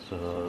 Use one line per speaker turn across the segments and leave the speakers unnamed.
सहजानंद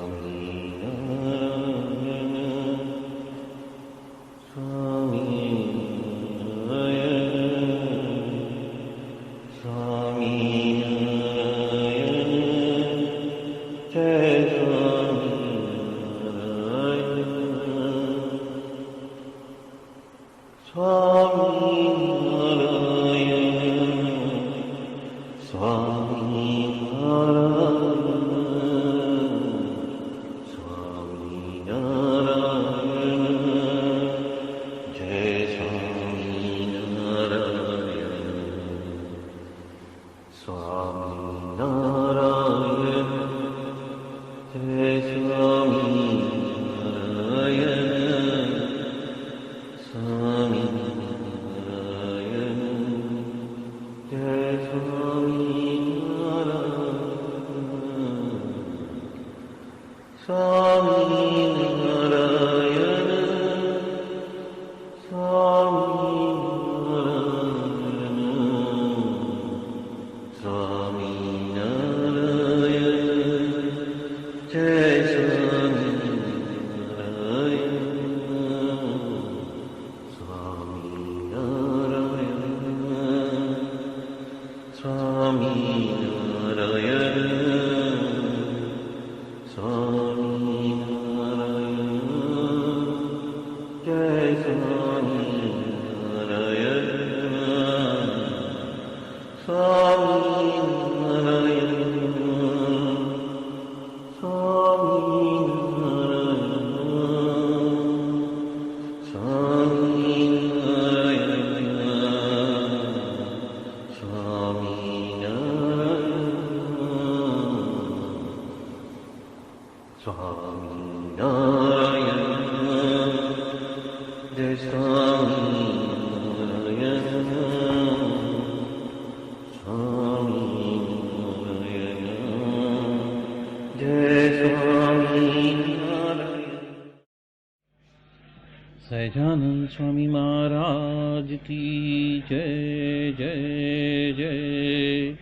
स्वामी महाराज की जय जय जय।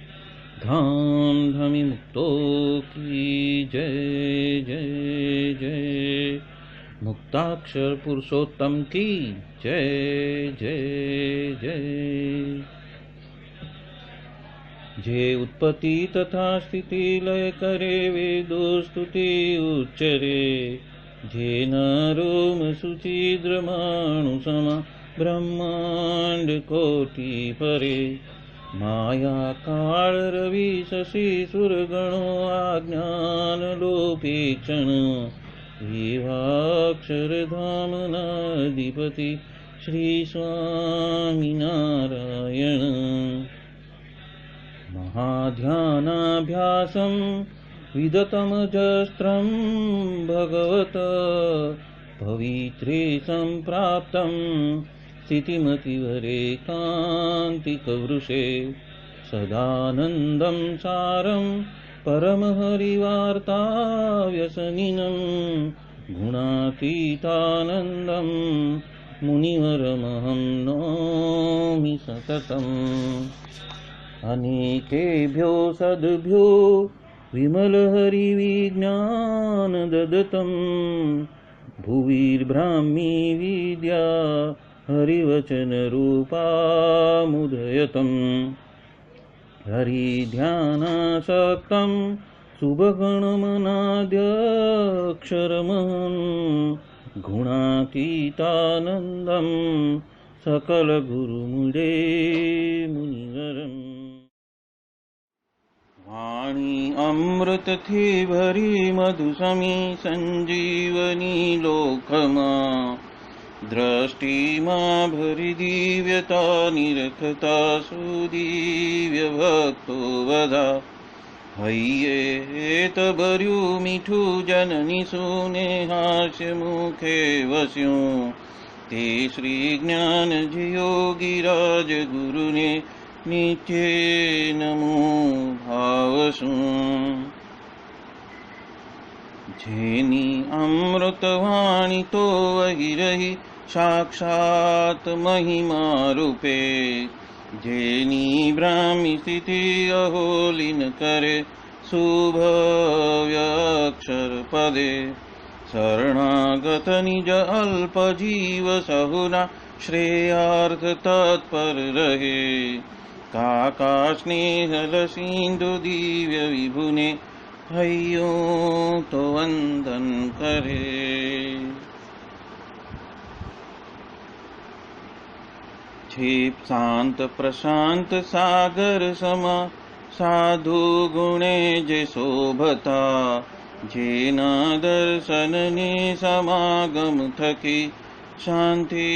धाम धमी मुक्तों की जय जय जय। मुक्ताक्षर पुरुषोत्तम की जय जय जय। जे उत्पत्ति तथा स्थिति लय करे वेदो स्तुति उच्चरे। जे रोम सुचिद्रमाणु समा ब्रह्मांड कोटि परे। माया काल रवि शशि सुरगणो आज्ञान लोपेक्षण। एवाक्षर धाम नाधिपति श्री स्वामी नारायण। महाध्यानाभ्यासं विदतमजस्त्रं भगवत पवित्रे सम्प्राप्तं। स्थितिमतिवरेकान्तिकवृषे सदानन्दं सारं परमहरिवार्ताव्यसनिनं। गुणातीतानन्दं मुनिवरमहं नौमि सततम्। अनेकेभ्यो सद्भ्यो विमलहरिविज्ञान ददतं। भुविर्ब्राह्मी विद्या हरिवचनरूपामुदयतं। हरिध्यानासक्तं शुभगणमनाद्यक्षरमहं। गुणातीतानन्दं सकलगुरुमुदे मुनिवरम्। वाणी अमृत थी भरी मधुसमी संजीवनी लोकमा। दृष्टि मां भरी दिव्यता निरखता सुदिव्य भक्तो वदा। हय्ये भर्यु मीठू जननी सुने हास्य मुखे वस्यूं। ते श्री ज्ञान योगिराज गुरु ने नित्य नमो भावसु। जेनी अमृतवाणी तो वही रही साक्षात महिमा रूपे। जेनी ब्राह्मी स्थिति अहोलिन करे शुभव्यक्षर पदे शरणागत निज अल्प जीव सहुना श्रेयार्थ तत्पर रहे काका स्नेहल सिंधु दिव्य विभुने हयो तो वंदन करे। क्षिप शांत प्रशांत सागर समा साधु गुणे जे शोभता जेना दर्शन ने समागम थकी शांति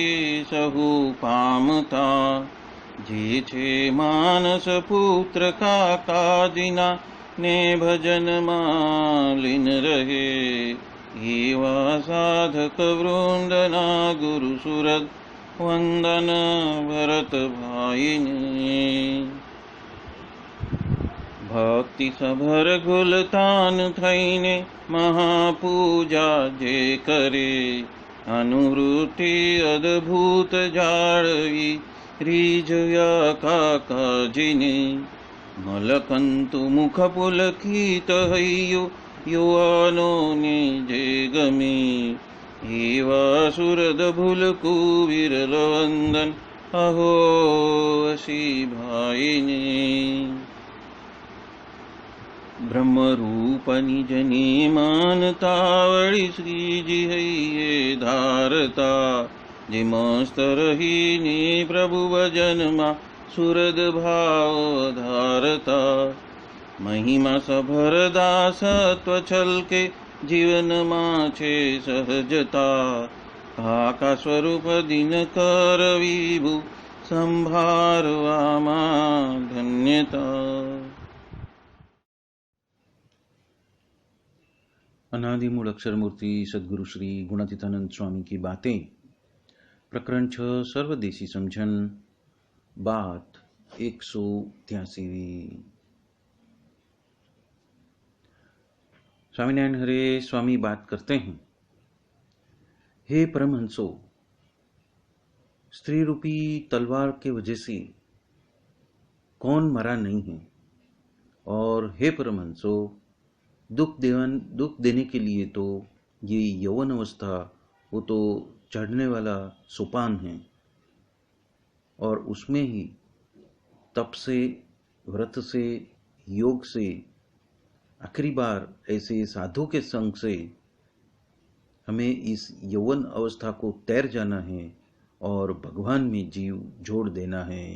सहु पामता जे छे मानस पुत्र का काजिना ने भजन मालिन रहे एवा साधक वृंदना गुरु सुरत वंदन भरत भाईने भक्ति सभर गुलतान थईने महापूजा जे करे अनुवृत्ति अद्भुत जाळवी रीजया काकाजीने मलकंतु मुख पुलकित हय्यो युवानो ने जे गमे एवा सुरद भूलकु विरल वंदन अहो असी भाईने ब्रह्म रूप निज ने मानता वळी श्रीजी हइये धारता जे मस्त रही ने प्रभु भजन मा सुरद भाव धारता महिमा सभर दासत्व छल के जीवन माछे सहजता काका स्वरूप दिन कर विभु संभारवा मा धन्यता।
अनादि मूल अक्षर मूर्ति सद्गुरु श्री गुणातीतानंद स्वामी की बातें प्रकरण 6 सर्वदेशी समझन बात 183। स्वामीनारायण हरे स्वामी बात करते हैं। हे परमहंसो, स्त्री रूपी तलवार के वजह से कौन मरा नहीं है, और हे परमहंसो, दुख देने के लिए तो ये यौवन अवस्था वो तो चढ़ने वाला सोपान है, और उसमें ही तप से, व्रत से, योग से, आखिरी बार ऐसे साधु के संग से हमें इस यौवन अवस्था को तैर जाना है और भगवान में जीव जोड़ देना है।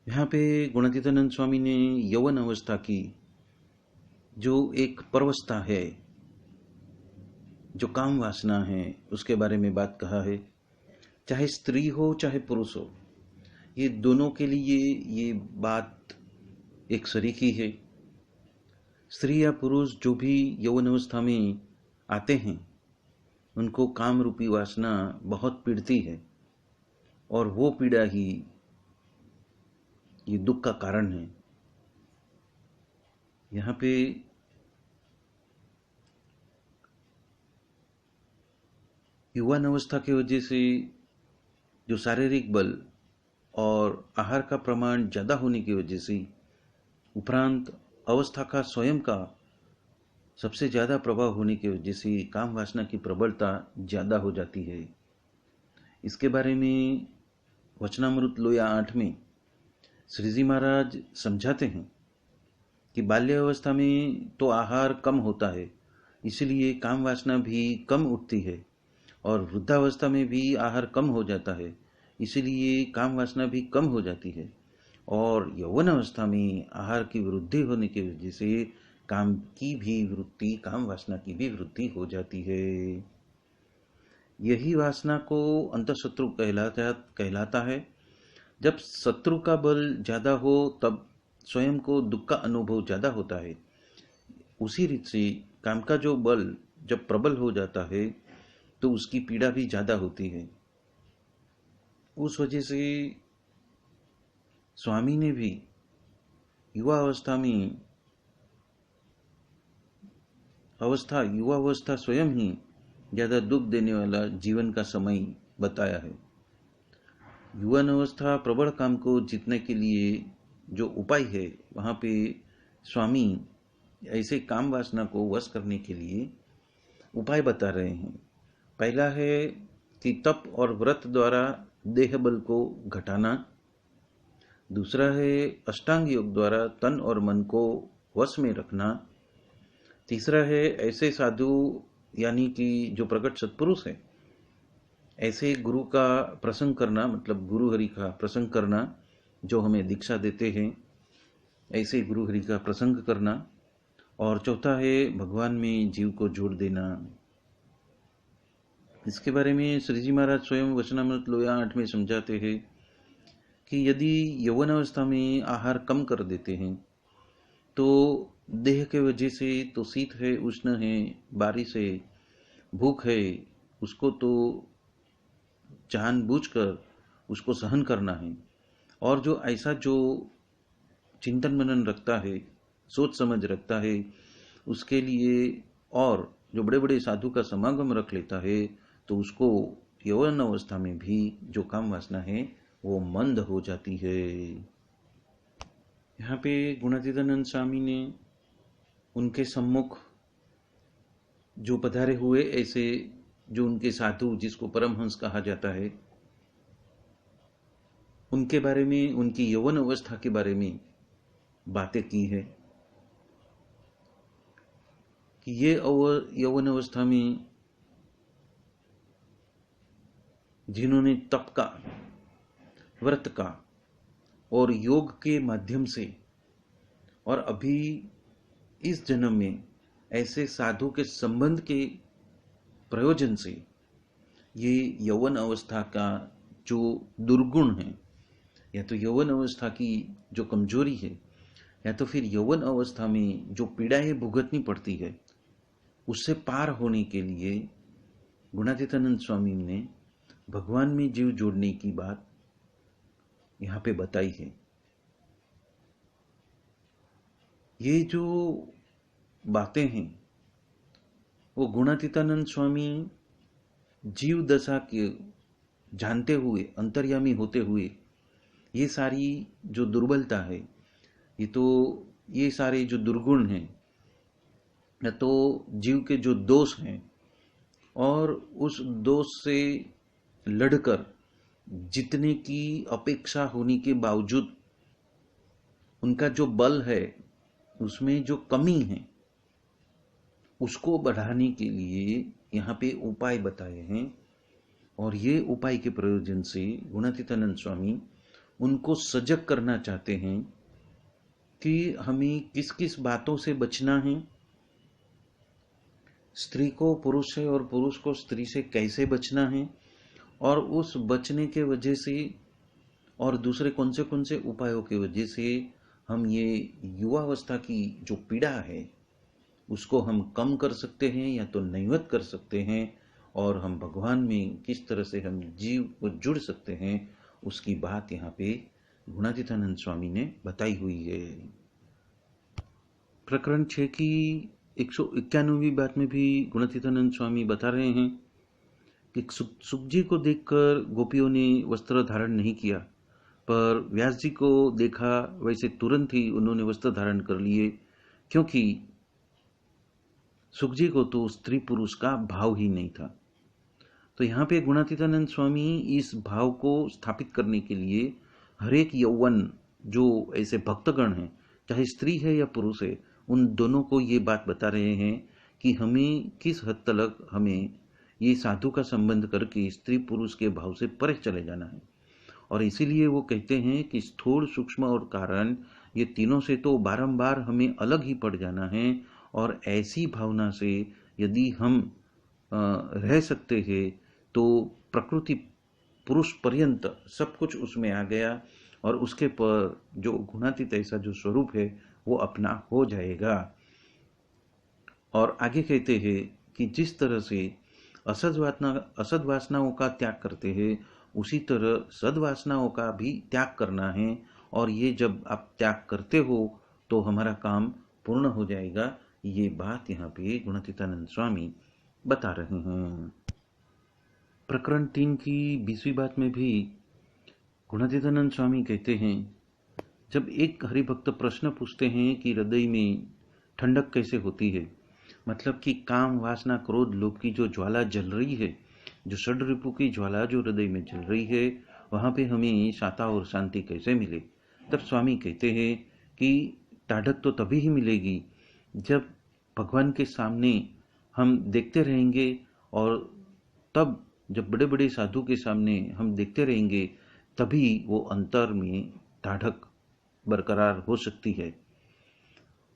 यहाँ पे गुणातीतानंद स्वामी ने यौवन अवस्था की जो एक परवस्था है, जो काम वासना है, उसके बारे में बात कहा है। चाहे स्त्री हो चाहे पुरुष हो, ये दोनों के लिए ये बात एक सरीखी है। स्त्री या पुरुष जो भी यौवन अवस्था में आते हैं, उनको काम रूपी वासना बहुत पीड़ती है, और वो पीड़ा ही ये दुख का कारण है। यहाँ पे यौवन अवस्था की वजह से जो शारीरिक बल और आहार का प्रमाण ज़्यादा होने की वजह से, उपरांत अवस्था का स्वयं का सबसे ज़्यादा प्रभाव होने की वजह से काम वासना की प्रबलता ज़्यादा हो जाती है। इसके बारे में वचनामृत लोया 8 में श्रीजी महाराज समझाते हैं कि बाल्य अवस्था में तो आहार कम होता है, इसलिए काम वासना भी कम उठती है, और वृद्धावस्था में भी आहार कम हो जाता है, इसलिए काम वासना भी कम हो जाती है, और यौवन अवस्था में आहार की वृद्धि होने की वजह से काम की भी वृत्ति, काम वासना की भी वृद्धि हो जाती है। यही वासना को अंतःशत्रु कहलाता है। जब शत्रु का बल ज़्यादा हो तब स्वयं को दुख का अनुभव ज़्यादा होता है। उसी रीत से काम का जो बल जब प्रबल हो जाता है तो उसकी पीड़ा भी ज़्यादा होती है। उस वजह से स्वामी ने भी युवा अवस्था स्वयं ही ज़्यादा दुख देने वाला जीवन का समय बताया है। युवान अवस्था प्रबल काम को जीतने के लिए जो उपाय है वहाँ पे स्वामी ऐसे काम वासना को वश करने के लिए उपाय बता रहे हैं। पहला है कि तप और व्रत द्वारा देह बल को घटाना। दूसरा है अष्टांग योग द्वारा तन और मन को वश में रखना। तीसरा है ऐसे साधु यानी कि जो प्रकट सत्पुरुष है, ऐसे गुरु का प्रसंग करना, मतलब गुरु हरि का प्रसंग करना जो हमें दीक्षा देते हैं, ऐसे गुरु हरि का प्रसंग करना। और चौथा है भगवान में जीव को जोड़ देना। इसके बारे में श्री जी महाराज स्वयं वचनामृत लोया 8 में समझाते हैं कि यदि यौवन अवस्था में आहार कम कर देते हैं तो देह के वजह से तो शीत है, उष्ण है, बारिश है, भूख है, उसको तो जानबूझकर उसको सहन करना है। और जो ऐसा जो चिंतन मनन रखता है, सोच समझ रखता है, उसके लिए और जो बड़े बड़े साधु का समागम रख लेता है तो उसको यौवन अवस्था में भी जो काम वासना है वो मंद हो जाती है। यहाँ पे गुणातीतानंद स्वामी ने उनके सम्मुख जो पधारे हुए ऐसे जो उनके साधु, जिसको परमहंस कहा जाता है, उनके बारे में, उनकी यौवन अवस्था के बारे में बातें की है कि ये यौवन अवस्था में जिन्होंने तप का, व्रत का और योग के माध्यम से और अभी इस जन्म में ऐसे साधु के संबंध के प्रयोजन से ये यौवन अवस्था का जो दुर्गुण है, या तो यौवन अवस्था की जो कमजोरी है, या तो फिर यौवन अवस्था में जो पीड़ाएं भुगतनी पड़ती है, उससे पार होने के लिए गुणातीतानंद स्वामी ने भगवान में जीव जोड़ने की बात यहाँ पे बताई है। ये जो बातें हैं वो गुणातीतानंद स्वामी जीव दशा के जानते हुए, अंतर्यामी होते हुए, ये सारी जो दुर्बलता है, ये सारे जो दुर्गुण हैं, या तो जीव के जो दोष हैं, और उस दोष से लड़कर जितने की अपेक्षा होने के बावजूद उनका जो बल है उसमें जो कमी है उसको बढ़ाने के लिए यहाँ पे उपाय बताए हैं। और ये उपाय के प्रयोजन से गुणातीतानंद स्वामी उनको सजग करना चाहते हैं कि हमें किस किस बातों से बचना है, स्त्री को पुरुष से और पुरुष को स्त्री से कैसे बचना है, और उस बचने के वजह से और दूसरे कौन से उपायों के वजह से हम ये युवावस्था की जो पीड़ा है उसको हम कम कर सकते हैं या तो नैवत कर सकते हैं, और हम भगवान में किस तरह से हम जीव को जुड़ सकते हैं उसकी बात यहाँ पे गुणातीतानंद स्वामी ने बताई हुई है। प्रकरण 6 की 191वीं बात में भी गुणातीतानंद स्वामी बता रहे हैं कि सुख जी को देखकर गोपियों ने वस्त्र धारण नहीं किया, पर व्यास जी को देखा वैसे तुरंत ही उन्होंने वस्त्र धारण कर लिए, क्योंकि सुख जी को तो स्त्री पुरुष का भाव ही नहीं था। तो यहाँ पे गुणातीतानंद स्वामी इस भाव को स्थापित करने के लिए हर एक यौवन जो ऐसे भक्तगण हैं, चाहे स्त्री है या पुरुष है, उन दोनों को ये बात बता रहे हैं कि हमें किस हद तक हमें ये साधु का संबंध करके स्त्री पुरुष के भाव से परे चले जाना है। और इसीलिए वो कहते हैं कि स्थूल, सूक्ष्म और कारण, ये तीनों से तो बारंबार हमें अलग ही पड़ जाना है, और ऐसी भावना से यदि हम रह सकते हैं तो प्रकृति पुरुष पर्यंत सब कुछ उसमें आ गया, और उसके पर जो गुणातीत ऐसा जो स्वरूप है वो अपना हो जाएगा। और आगे कहते हैं कि जिस तरह से असद वासनाओं का त्याग करते हैं, उसी तरह सद्वासनाओं का भी त्याग करना है, और ये जब आप त्याग करते हो तो हमारा काम पूर्ण हो जाएगा। ये बात यहाँ पे गुणातीतानंद स्वामी बता रहे हैं। प्रकरण 3 की 20वीं बात में भी गुणातीतानंद स्वामी कहते हैं जब एक हरिभक्त प्रश्न पूछते हैं कि हृदय में ठंडक कैसे होती है, मतलब कि काम वासना क्रोध लोभ की जो ज्वाला जल रही है, जो षड रिपु की ज्वाला जो हृदय में जल रही है, वहाँ पे हमें शांता और शांति कैसे मिले। तब स्वामी कहते हैं कि टाढ़क तो तभी ही मिलेगी जब भगवान के सामने हम देखते रहेंगे, और तब जब बड़े बड़े साधु के सामने हम देखते रहेंगे तभी वो अंतर में टाढ़क बरकरार हो सकती है।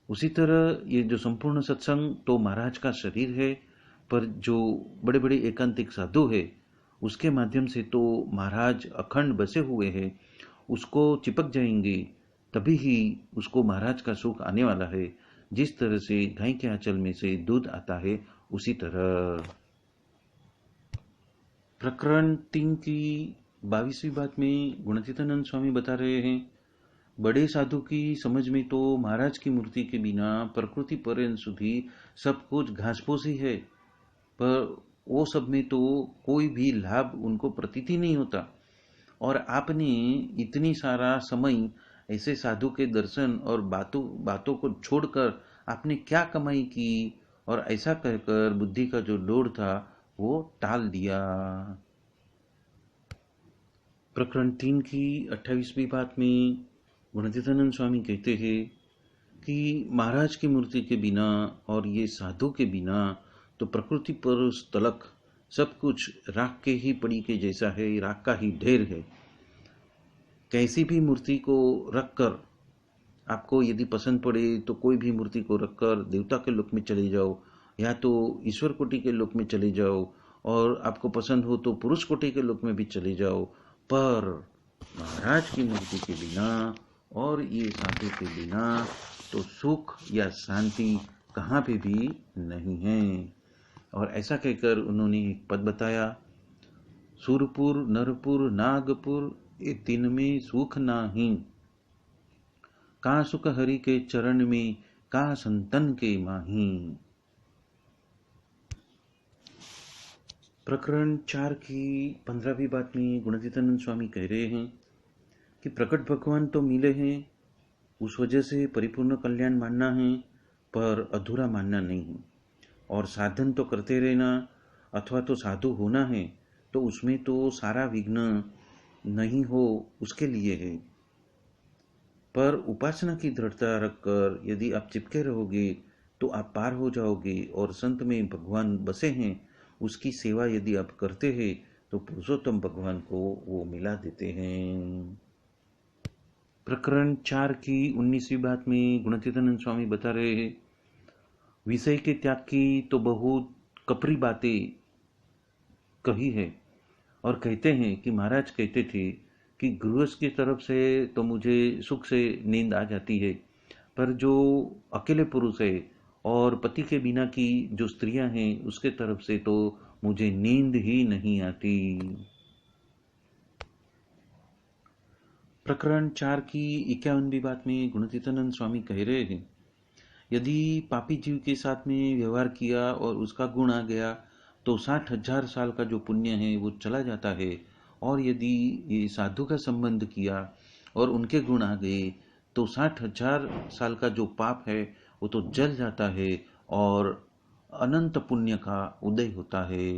उसी तरह ये जो संपूर्ण सत्संग तो महाराज का शरीर है, पर जो बड़े बड़े एकांतिक साधु है उसके माध्यम से तो महाराज अखंड बसे हुए हैं, उसको चिपक जाएंगे तभी ही उसको महाराज का सुख आने वाला है। जिस तरह से गाय के आंचल में से दूध आता है, उसी तरह। प्रकरण 3 की 22वीं बात में गुणातीतानंद स्वामी बता रहे हैं, बड़े साधु की समझ में तो महाराज की मूर्ति के बिना प्रकृति पर्यंत सुधी सब कुछ घासफूस ही है, पर वो सब में तो कोई भी लाभ उनको प्रतीत ही नहीं होता। और आपने इतनी सारा समय ऐसे साधु के दर्शन और बातों बातों को छोड़कर आपने क्या कमाई की, और ऐसा कहकर बुद्धि का जो लोड था वो टाल दिया। प्रकरण 3 की 28वीं बात में गुणातीतानंद स्वामी कहते हैं कि महाराज की मूर्ति के बिना और ये साधु के बिना तो प्रकृति पर तलक सब कुछ राख के ही पड़ी के जैसा है, राख का ही ढेर है। कैसी भी मूर्ति को रखकर आपको यदि पसंद पड़े तो कोई भी मूर्ति को रखकर देवता के लोक में चले जाओ, या तो ईश्वर कोटि के लोक में चले जाओ, और आपको पसंद हो तो पुरुष कोटि के लोक में भी चले जाओ, पर महाराज की मूर्ति के बिना और ये साधु के बिना तो सुख या शांति कहाँ पे भी नहीं है। और ऐसा कहकर उन्होंने एक पद बताया, सुरपुर नरपुर नागपुर ये तीन में सुख नाही, का सुख हरि के चरण में, का संतन के माही। प्रकरण 4 की 15वीं बात में गुणातीतानंद स्वामी कह रहे हैं कि प्रकट भगवान तो मिले हैं, उस वजह से परिपूर्ण कल्याण मानना है, पर अधूरा मानना नहीं है। और साधन तो करते रहना अथवा तो साधु होना है, तो उसमें तो सारा विघ्न नहीं हो उसके लिए है। पर उपासना की दृढ़ता रखकर यदि आप चिपके रहोगे तो आप पार हो जाओगे, और संत में भगवान बसे हैं, उसकी सेवा यदि आप करते हैं तो पुरुषोत्तम भगवान को वो मिला देते हैं। प्रकरण 4 की 19वीं बात में गुणातीतानंद स्वामी बता रहे हैं, विषय के त्याग की तो बहुत कपरी बातें कही है, और कहते हैं कि महाराज कहते थे कि गृहस्थ की तरफ से तो मुझे सुख से नींद आ जाती है, पर जो अकेले पुरुष है और पति के बिना की जो स्त्रियां हैं उसके तरफ से तो मुझे नींद ही नहीं आती। प्रकरण 4 की 51वीं बात में गुणातीतानंद स्वामी कह रहे हैं, यदि पापी जीव के साथ में व्यवहार किया और उसका गुण आ गया तो 60,000 साल का जो पुण्य है वो चला जाता है, और यदि ये साधु का संबंध किया और उनके गुण आ गए तो 60,000 साल का जो पाप है वो तो जल जाता है और अनंत पुण्य का उदय होता है।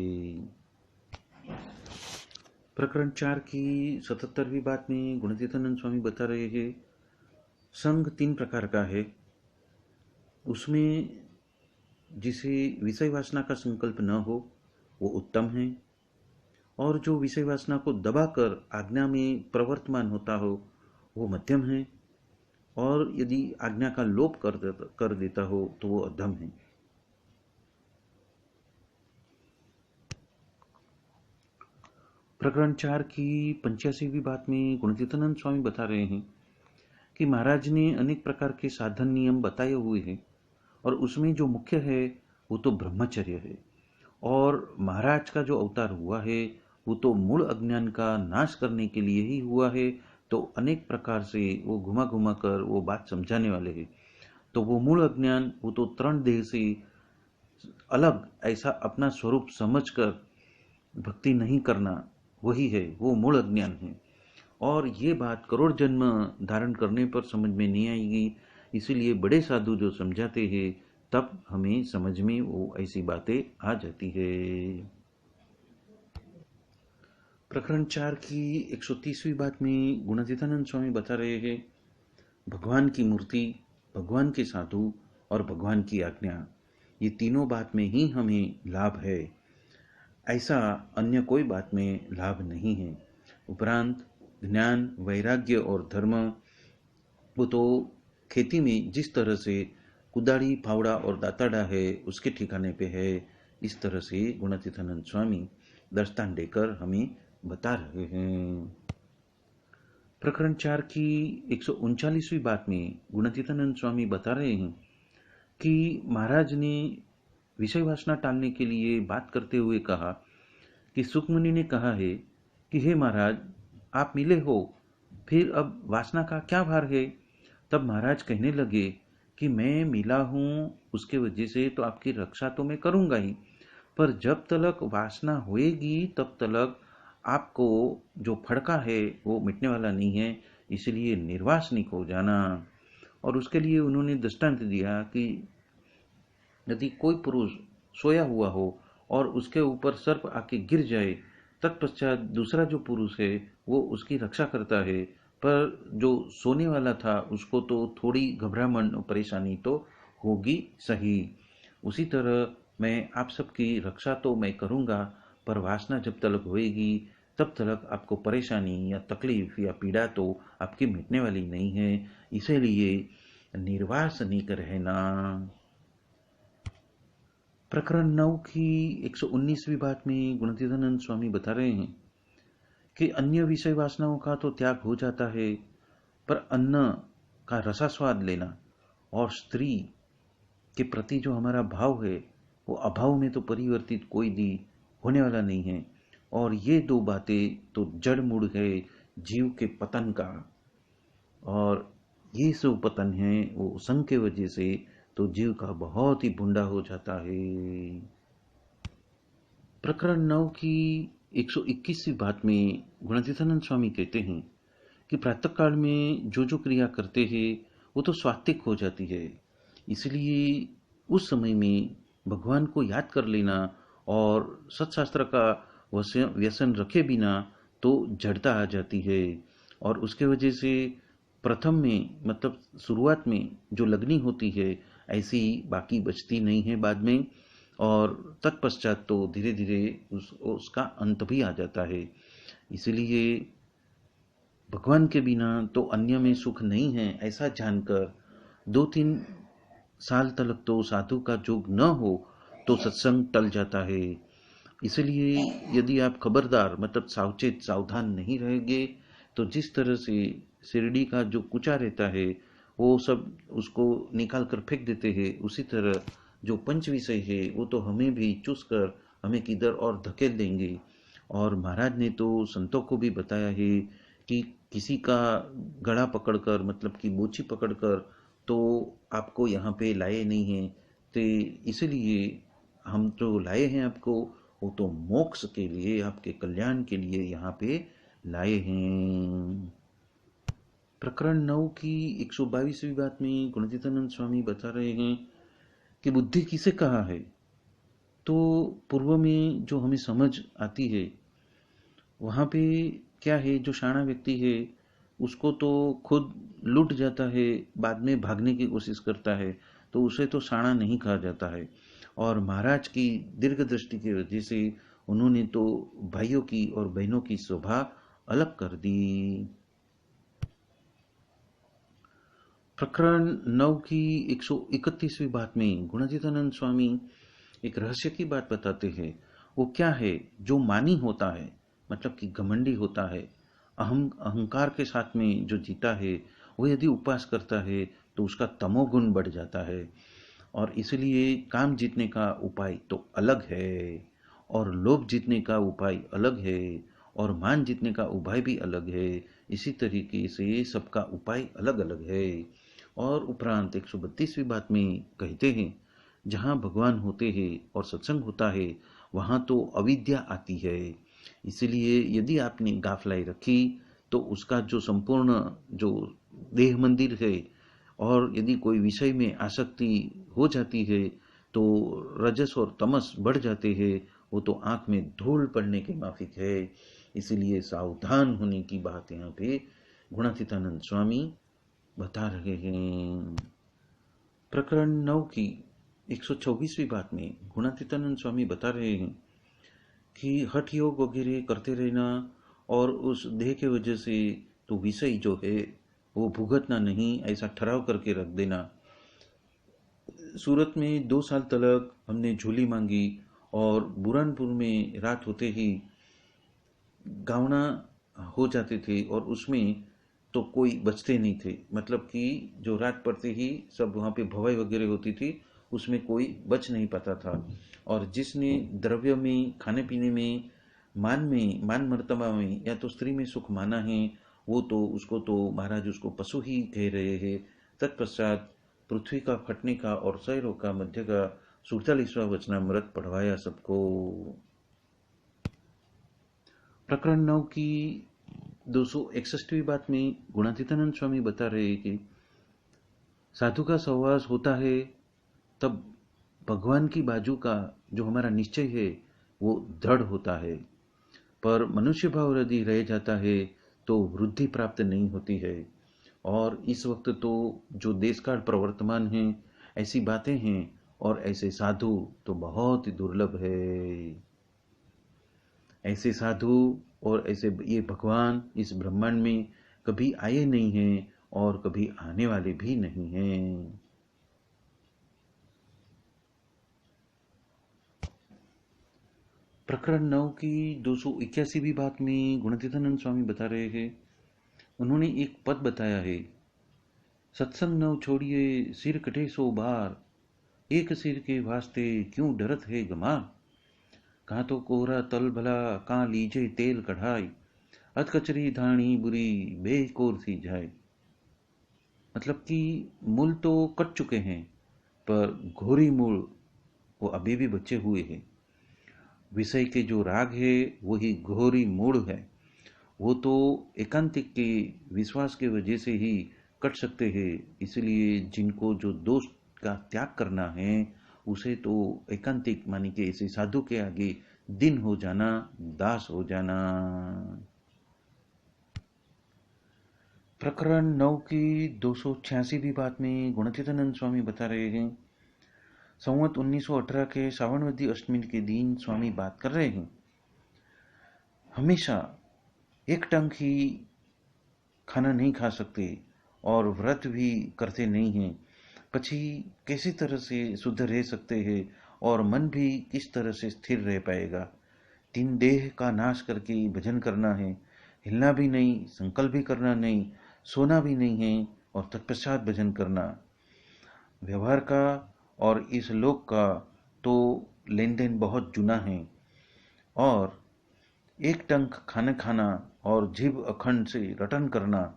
प्रकरण 4 की 77वीं बात में गुणातीतानंद स्वामी बता रहे हैं, संग 3 प्रकार का है, उसमें जिसे विषय वासना का संकल्प न हो वो उत्तम है, और जो विषय वासना को दबाकर आज्ञा में प्रवर्तमान होता हो वो मध्यम है, और यदि आज्ञा का लोप कर देता हो तो वो अधम है। प्रकरण 4 की 85वीं बात में गुणातीतानंद स्वामी बता रहे हैं कि महाराज ने अनेक प्रकार के साधन नियम बताए हुए हैं, और उसमें जो मुख्य है वो तो ब्रह्मचर्य है, और महाराज का जो अवतार हुआ है वो तो मूल अज्ञान का नाश करने के लिए ही हुआ है, तो अनेक प्रकार से वो घुमा घुमा कर वो बात समझाने वाले हैं। तो वो मूल अज्ञान वो तो तृण देह से अलग ऐसा अपना स्वरूप समझकर भक्ति नहीं करना, वही है वो मूल अज्ञान है। और ये बात करोड़ जन्म धारण करने पर समझ में नहीं आएगी। इसीलिए बड़े साधु जो समझाते हैं तब हमें समझ में वो ऐसी बातें आ जाती है। प्रकरण 4 की 130वीं बात में गुणातीतानंद स्वामी बता रहे हैं, भगवान की मूर्ति, भगवान के साधु और भगवान की आज्ञा, ये तीनों बात में ही हमें लाभ है, ऐसा अन्य कोई बात में लाभ नहीं है। उपरांत ज्ञान, वैराग्य और धर्म, वो तो खेती में जिस तरह से कुदाड़ी, फावड़ा और दाताड़ा है उसके ठिकाने पे है, इस तरह से गुणातीतानंद स्वामी दृष्टांत देकर हमें बता रहे हैं। प्रकरण 4 की 139वीं बात में गुणातीतानंद स्वामी बता रहे हैं कि महाराज ने विषय वासना टालने के लिए बात करते हुए कहा कि सुखमुनि ने कहा है कि हे महाराज, आप मिले हो, फिर अब वासना का क्या भार है? तब महाराज कहने लगे कि मैं मिला हूँ उसके वजह से तो आपकी रक्षा तो मैं करूँगा ही, पर जब तलक वासना होएगी तब तलक आपको जो फड़का है वो मिटने वाला नहीं है, इसलिए निर्वासनिक हो जाना। और उसके लिए उन्होंने दृष्टांत दिया कि यदि कोई पुरुष सोया हुआ हो और उसके ऊपर सर्प आके गिर जाए, तत्पश्चात दूसरा जो पुरुष है वो उसकी रक्षा करता है, पर जो सोने वाला था उसको तो थोड़ी घबराहट परेशानी तो होगी सही। उसी तरह मैं आप सबकी रक्षा तो मैं करूँगा, पर वासना जब तलक होएगी तब तलक आपको परेशानी या तकलीफ या पीड़ा तो आपकी मिटने वाली नहीं है, इसीलिए निर्वासनिक रहना। प्रकरण 9 की 119वीं बात में गुणातीतानंद स्वामी बता रहे हैं कि अन्य विषय वासनाओं का तो त्याग हो जाता है, पर अन्न का रसास्वाद लेना और स्त्री के प्रति जो हमारा भाव है वो अभाव में तो परिवर्तित कोई दी होने वाला नहीं है। और ये दो बातें तो जड़ मूड है जीव के पतन का, और ये जो पतन है वो संग के वजह से तो जीव का बहुत ही बुंडा हो जाता है। प्रकरण 9 की 121वीं बात में गुणातीतानंद स्वामी कहते हैं कि प्रातःकाल में जो जो क्रिया करते हैं वो तो स्वात्विक हो जाती है, इसलिए उस समय में भगवान को याद कर लेना और सत्शास्त्र का व्यसन रखे बिना तो जड़ता आ जाती है। और उसके वजह से प्रथम में मतलब शुरुआत में जो लगनी होती है ऐसी बाकी बचती नहीं है बाद में, और तत्पश्चात तो धीरे धीरे उसका अंत भी आ जाता है। इसलिए भगवान के बिना तो अन्य में सुख नहीं है ऐसा जानकर 2-3 साल तक तो साधु का जोग न हो तो सत्संग टल जाता है। इसलिए यदि आप खबरदार मतलब सावचेत सावधान नहीं रहेंगे तो जिस तरह से शिरडी का जो कुचा रहता है वो सब उसको निकाल कर फेंक देते हैं, उसी तरह जो पंच विषय है वो तो हमें भी चूस कर हमें किधर और धकेल देंगे। और महाराज ने तो संतों को भी बताया है कि किसी का गला पकड़कर मतलब कि बोची पकड़कर तो आपको यहाँ पे लाए नहीं हैं, तो इसलिए हम जो लाए हैं आपको वो तो मोक्ष के लिए, आपके कल्याण के लिए यहाँ पे लाए हैं। प्रकरण 9 की 122वीं बात में गुणातीतानंद स्वामी बता रहे हैं कि बुद्धि किसे कहा है? तो पूर्व में जो हमें समझ आती है वहाँ पे क्या है, जो शाणा व्यक्ति है उसको तो खुद लूट जाता है, बाद में भागने की कोशिश करता है, तो उसे तो शाणा नहीं कहा जाता है। और महाराज की दीर्घ दृष्टि की वजह से उन्होंने तो भाइयों की और बहनों की शोभा अलग कर दी। प्रकरण 9 की 131वीं बात में गुणातीतानंद स्वामी एक रहस्य की बात बताते हैं। वो क्या है? जो मानी होता है मतलब कि घमंडी होता है, अहंकार के साथ में जो जीता है, वो यदि उपवास करता है तो उसका तमोगुण बढ़ जाता है। और इसलिए काम जीतने का उपाय तो अलग है, और लोभ जीतने का उपाय अलग है, और मान जीतने का उपाय भी अलग है। इसी तरीके से सबका उपाय अलग अलग है। और उपरांत 132वीं बात में कहते हैं, जहाँ भगवान होते हैं और सत्संग होता है वहाँ तो अविद्या आती है। इसलिए यदि आपने गाफलाई रखी तो उसका जो संपूर्ण जो देह मंदिर है, और यदि कोई विषय में आसक्ति हो जाती है तो रजस और तमस बढ़ जाते हैं, वो तो आंख में धूल पड़ने के माफिक है। इसीलिए सावधान होने की बात यहाँ पे गुणातीतानंद स्वामी बता रहे हैं। प्रकरण 9 की 124वीं बात में गुणातीतानंद स्वामी बता रहे हैं कि हठ योग वगैरह करते रहना और उस देह के वजह से तो विषय जो है वो भुगतना नहीं, ऐसा ठहराव करके रख देना। सूरत में 2 साल तक हमने झूली मांगी और बुरहानपुर में रात होते ही गावना हो जाते थे और उसमें तो कोई बचते नहीं थे, मतलब कि जो रात पड़ते ही सब वहाँ पे भवाई वगैरह होती थी, उसमें कोई बच नहीं पाता था। और जिसने द्रव्य में, खाने पीने में, मान मर्तबा में या तो स्त्री में सुख माना है, वो तो उसको तो महाराज उसको पशु ही कह रहे हैं। तत्पश्चात पृथ्वी का फटने का और सैरों का मध्य का 47वां वचनामृत पढ़वाया सबको। प्रकरण 9 की 261वीं बात में गुणातीतानंद स्वामी बता रहे हैं कि साधु का सहवास होता है तब भगवान की बाजू का जो हमारा निश्चय है वो दृढ़ होता है, पर मनुष्य भाव यदि रह जाता है तो वृद्धि प्राप्त नहीं होती है। और इस वक्त तो जो देश काल प्रवर्तमान है, ऐसी बातें हैं और ऐसे साधु तो बहुत ही दुर्लभ है। ऐसे साधु और ऐसे ये भगवान इस ब्रह्मांड में कभी आए नहीं हैं और कभी आने वाले भी नहीं हैं। प्रकरण 9 की 281वीं बात में गुणातीतानंद स्वामी बता रहे हैं, उन्होंने एक पद बताया है, सत्संग नव छोड़िए सिर कटे 100 बार, एक सिर के वास्ते क्यों डरत है गमार। कहाँ तो कोहरा तल भला, कहाँ लीजे तेल कढ़ाई, अध कचरी धाणी बुरी बेकोर सी जाए। मतलब कि मूल तो कट चुके हैं, पर घोरी मूल वो अभी भी बचे हुए हैं। विषय के जो राग है वही घोरी मूल है, वो तो एकांतिक के विश्वास के वजह से ही कट सकते हैं। इसलिए जिनको जो दोष का त्याग करना है उसे तो एकांतिक मानी के ऐसे साधु के आगे दिन हो जाना, दास हो जाना। प्रकरण 9 की 286वीं बात में गुणातीतानंद स्वामी बता रहे हैं, संवत 1918 के सावनवदी अष्टमी के दिन स्वामी बात कर रहे हैं, हमेशा एक टंक ही खाना नहीं खा सकते और व्रत भी करते नहीं हैं, पछी कैसी तरह से शुद्ध रह सकते हैं और मन भी किस तरह से स्थिर रह पाएगा। 3 देह का नाश करके भजन करना है, हिलना भी नहीं, संकल्प भी करना नहीं, सोना भी नहीं है और तत्पश्चात भजन करना। व्यवहार का और इस लोक का तो लेन देन बहुत जुना है, और एक टंक खाना खाना और जीभ अखंड से रटन करना,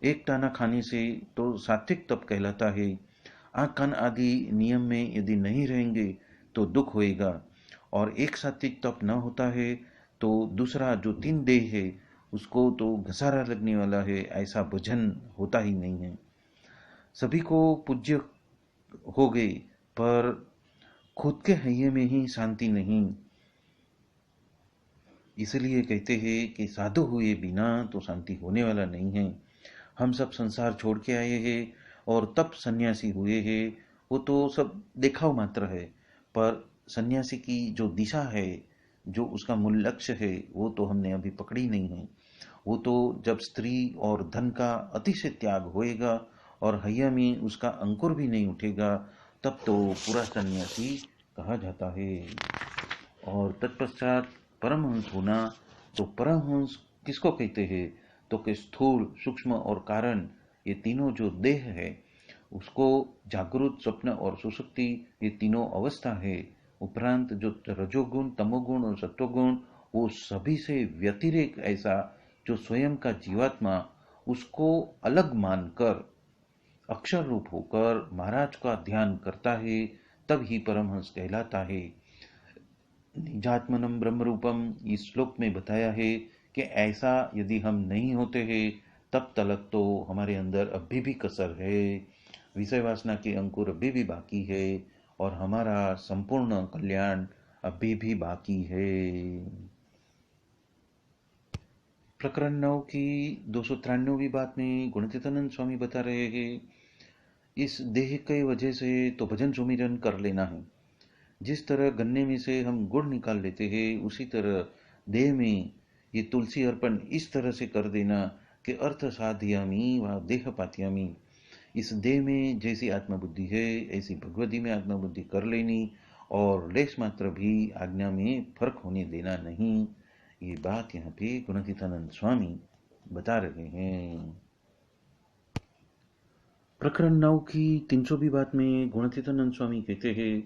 एक टाना खाने से तो सात्विक तप कहलाता है। आँख कान आदि नियम में यदि नहीं रहेंगे तो दुख होएगा, और एक सात्विक तप न होता है तो दूसरा जो 3 देह है उसको तो घसारा लगने वाला है, ऐसा भजन होता ही नहीं है। सभी को पूज्य हो गए पर खुद के हइये में ही शांति नहीं। इसलिए कहते हैं कि साधु हुए बिना तो शांति होने वाला नहीं है। हम सब संसार छोड़ के आए हैं और तब सन्यासी हुए हैं, वो तो सब देखाव मात्र है, पर सन्यासी की जो दिशा है, जो उसका मूल लक्ष्य है, वो तो हमने अभी पकड़ी नहीं है। वो तो जब स्त्री और धन का अतिशय त्याग होएगा और हइया में उसका अंकुर भी नहीं उठेगा, तब तो पूरा सन्यासी कहा जाता है। और तत्पश्चात परमहंस होना, तो परमहंस किसको कहते हैं, तो कि स्थूल, सूक्ष्म और कारण, ये तीनों जो देह है उसको जागृत, स्वप्न और सुषुप्ति, ये तीनों अवस्था है। उपरांत जो रजोगुण, तमोगुण और सत्वगुण, वो सभी से व्यतिरेक ऐसा जो स्वयं का जीवात्मा, उसको अलग मानकर अक्षर रूप होकर महाराज का ध्यान करता है, तब ही परमहंस कहलाता है। निजात्मनम ब्रह्म रूपम, इस श्लोक में बताया है कि ऐसा यदि हम नहीं होते हैं तब तलक तो हमारे अंदर अभी भी कसर है, विषय वासना के अंकुर अभी भी बाकी है और हमारा संपूर्ण कल्याण अभी भी बाकी है। प्रकरण 9 की 293वीं बात में गुणतीतानंद स्वामी बता रहे हैं, इस देह की वजह से तो भजन सुमिरन कर लेना है। जिस तरह गन्ने में से हम गुड़ निकाल लेते हैं, उसी तरह देह में ये तुलसी अर्पण इस तरह से कर देना कि अर्थ साध्यामी व देह पात्यामी, इस देह में जैसी आत्मबुद्धि है ऐसी भगवती में आत्मबुद्धि कर लेनी और लेश मात्र भी आज्ञा में फर्क होने देना नहीं। ये बात यहाँ पे गुणतीतानंद स्वामी बता रहे हैं। प्रकरण 9 की 300वीं बात में गुणतीतानंद स्वामी कहते हैं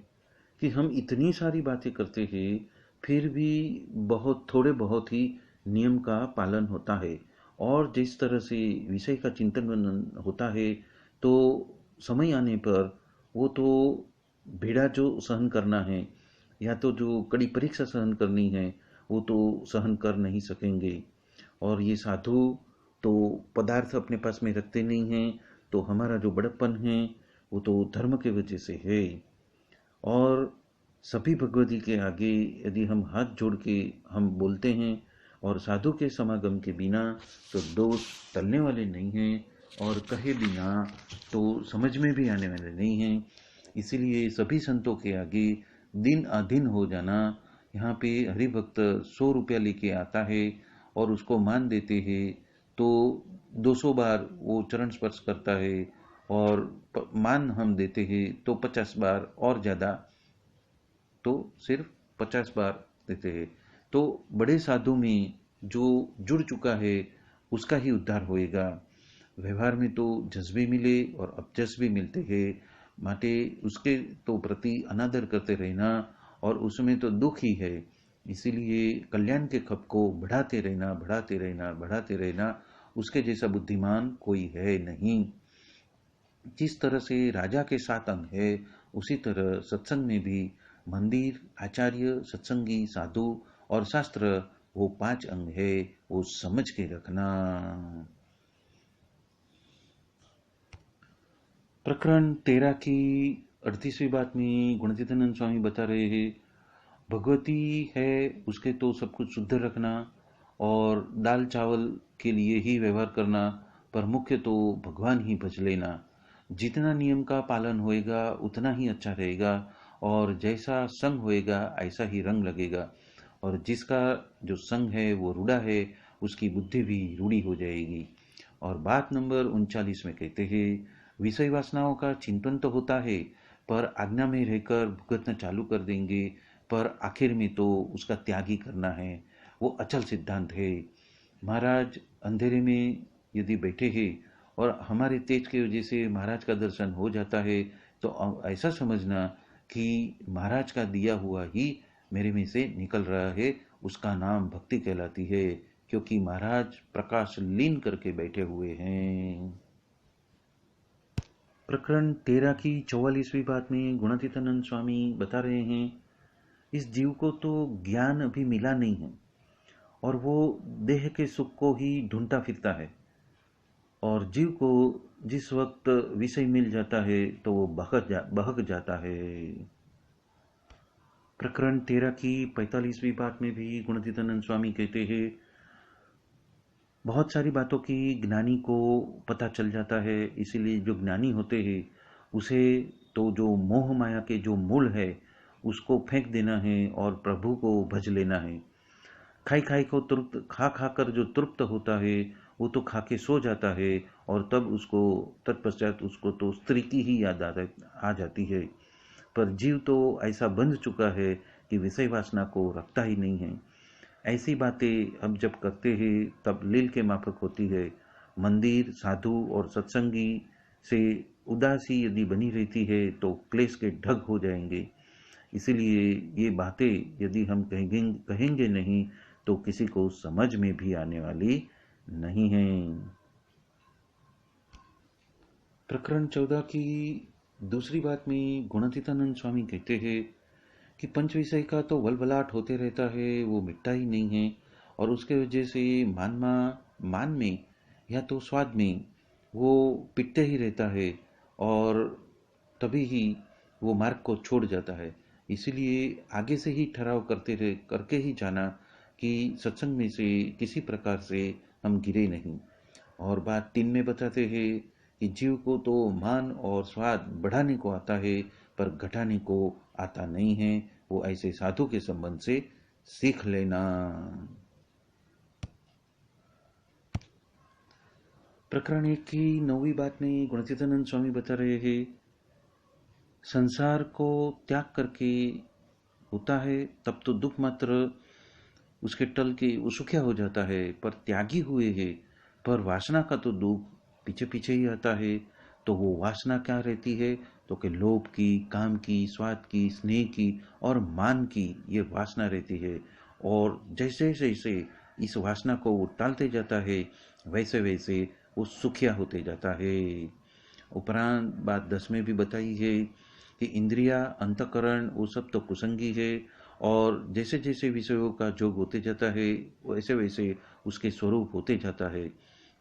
कि हम इतनी सारी बातें करते हैं फिर भी बहुत थोड़े बहुत ही नियम का पालन होता है, और जिस तरह से विषय का चिंतन मनन होता है तो समय आने पर वो तो भेड़ा जो सहन करना है या तो जो कड़ी परीक्षा सहन करनी है वो तो सहन कर नहीं सकेंगे। और ये साधु तो पदार्थ अपने पास में रखते नहीं हैं, तो हमारा जो बड़प्पन है वो तो धर्म के वजह से है। और सभी भगवती के आगे यदि हम हाथ जोड़ के हम बोलते हैं और साधु के समागम के बिना तो दोष टलने वाले नहीं हैं और कहे बिना तो समझ में भी आने वाले नहीं हैं। इसीलिए सभी संतों के आगे दिन अधीन हो जाना। यहाँ पे हरिभक्त 100 रुपया लेके आता है और उसको मान देते हैं तो 200 बार वो चरण स्पर्श करता है, और मान हम देते हैं तो 50 बार और ज़्यादा तो सिर्फ 50 बार देते हैं। तो बड़े साधु में जो जुड़ चुका है उसका ही उद्धार होएगा। व्यवहार में तो जस भी मिले और अपजस भी मिलते हैं, माटे उसके तो प्रति अनादर करते रहना और उसमें तो दुख ही है। इसीलिए कल्याण के खप को बढ़ाते रहना, बढ़ाते रहना, बढ़ाते रहना, उसके जैसा बुद्धिमान कोई है नहीं। जिस तरह से राजा के 7 अंग है उसी तरह सत्संग में भी मंदिर, आचार्य, सत्संगी, साधु और शास्त्र वो 5 अंग है, वो समझ के रखना। प्रकरण 13 की 38वीं बात में गुणतीतानंद स्वामी बता रहे हैं, भगवती है उसके तो सब कुछ शुद्ध रखना और दाल चावल के लिए ही व्यवहार करना, पर मुख्य तो भगवान ही भज लेना। जितना नियम का पालन होएगा उतना ही अच्छा रहेगा और जैसा संग होएगा ऐसा ही रंग लगेगा, और जिसका जो संग है वो रूढ़ा है उसकी बुद्धि भी रूढ़ी हो जाएगी। और बात नंबर 39 में कहते हैं, विषय वासनाओं का चिंतन तो होता है पर आज्ञा में रहकर भुगतना चालू कर देंगे, पर आखिर में तो उसका त्याग ही करना है। वो अचल सिद्धांत है। महाराज अंधेरे में यदि बैठे हैं और हमारे तेज की वजह से महाराज का दर्शन हो जाता है तो ऐसा समझना कि महाराज का दिया हुआ ही मेरे में से निकल रहा है, उसका नाम भक्ति कहलाती है, क्योंकि महाराज प्रकाश लीन करके बैठे हुए हैं। प्रकरण 13 की 44वीं बात में गुणातीतानंद स्वामी बता रहे हैं, इस जीव को तो ज्ञान अभी मिला नहीं है और वो देह के सुख को ही ढूंढता फिरता है, और जीव को जिस वक्त विषय मिल जाता है तो वो बहक जाता है। प्रकरण 13 की 45वीं बात में भी गुणतीतानंद स्वामी कहते हैं, बहुत सारी बातों की ज्ञानी को पता चल जाता है, इसीलिए जो ज्ञानी होते हैं उसे तो जो मोह माया के जो मूल है उसको फेंक देना है और प्रभु को भज लेना है। खाई खाई को तृप्त खा खा कर जो तृप्त होता है वो तो खा के सो जाता है और तब उसको तत्पश्चात उसको तो स्त्री की ही याद आ जाती है। पर जीव तो ऐसा बंध चुका है कि विषय वासना को रखता ही नहीं है। ऐसी बातें हम जब करते हैं तब लील के माफक होती है। मंदिर, साधु और सत्संगी से उदासी यदि बनी रहती है तो क्लेश के ढग हो जाएंगे। इसीलिए ये बातें यदि हम कहेंगे नहीं तो किसी को समझ में भी आने वाली नहीं है। प्रकरण 14 की दूसरी बात में गुणातीतानंद स्वामी कहते हैं कि पंच विषय का तो वलवलाट होते रहता है, वो मिटता ही नहीं है, और उसके वजह से मान में या तो स्वाद में वो पिटते ही रहता है और तभी ही वो मार्ग को छोड़ जाता है। इसीलिए आगे से ही ठहराव करके ही जाना कि सत्संग में से किसी प्रकार से हम गिरे नहीं। और बात 3 में बताते हैं कि जीव को तो मान और स्वाद बढ़ाने को आता है पर घटाने को आता नहीं है, वो ऐसे साधु के संबंध से सीख लेना। प्रकरण 1 की 9वीं बात में गुणतीतानंद स्वामी बता रहे हैं, संसार को त्याग करके होता है तब तो दुख मात्र उसके टल के वो सुखिया हो जाता है, पर त्यागी हुए है पर वासना का तो दुख पीछे पीछे ही आता है। तो वो वासना क्या रहती है, तो कि लोभ की, काम की, स्वाद की, स्नेह की और मान की ये वासना रहती है। और जैसे जैसे इस वासना को वो टालते जाता है वैसे वैसे वो सुखिया होते जाता है। उपरांत बात 10 में भी बताई है कि इंद्रिया, अंतकरण वो सब तो कुसंगी है और जैसे जैसे विषयों का जोग होते जाता है वैसे वैसे उसके स्वरूप होते जाता है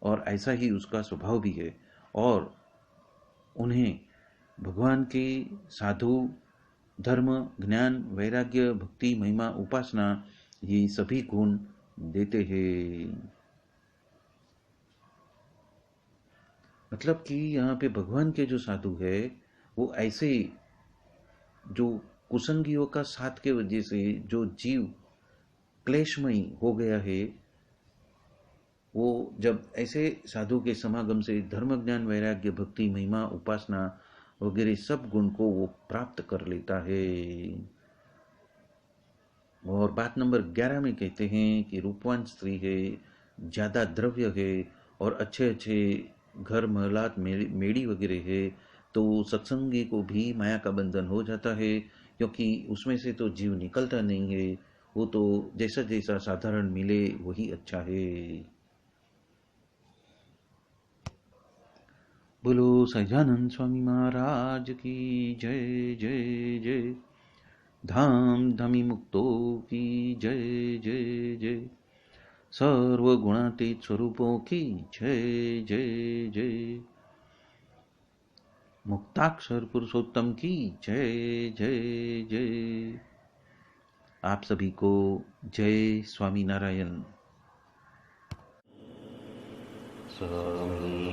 और ऐसा ही उसका स्वभाव भी है। और उन्हें भगवान के साधु, धर्म, ज्ञान, वैराग्य, भक्ति, महिमा, उपासना ये सभी गुण देते हैं। मतलब कि यहाँ पे भगवान के जो साधु है वो ऐसे जो कुसंगियों का साथ के वजह से जो जीव क्लेशमयी हो गया है, वो जब ऐसे साधु के समागम से धर्म, ज्ञान, वैराग्य, भक्ति, महिमा, उपासना वगैरह सब गुण को वो प्राप्त कर लेता है। और बात नंबर 11 में कहते हैं कि रूपवान स्त्री है, ज़्यादा द्रव्य है और अच्छे अच्छे घर महलात मेड़ी वगैरह है, तो सत्संगी को भी माया का बंधन हो जाता है, क्योंकि उसमें से तो जीव निकलता नहीं है। वो तो जैसा जैसा साधारण मिले वही अच्छा है। बोलो सहजानंद स्वामी महाराज की जय जय जय। धाम धमी मुक्तो की जय जय जय। सर्वगुणातीत स्वरूपों की जय जय जय। मुक्ताक्षर पुरुषोत्तम की जय जय जय। आप सभी को जय स्वामी नारायण। स्वामी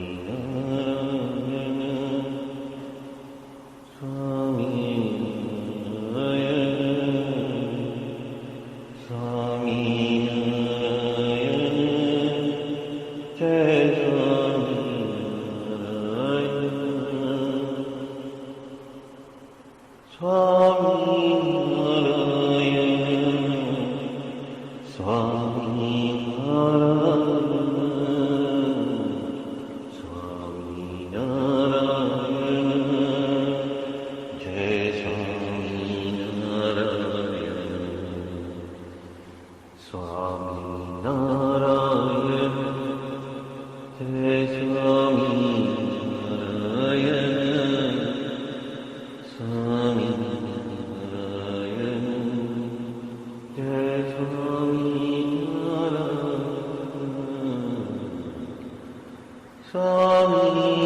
स्वामी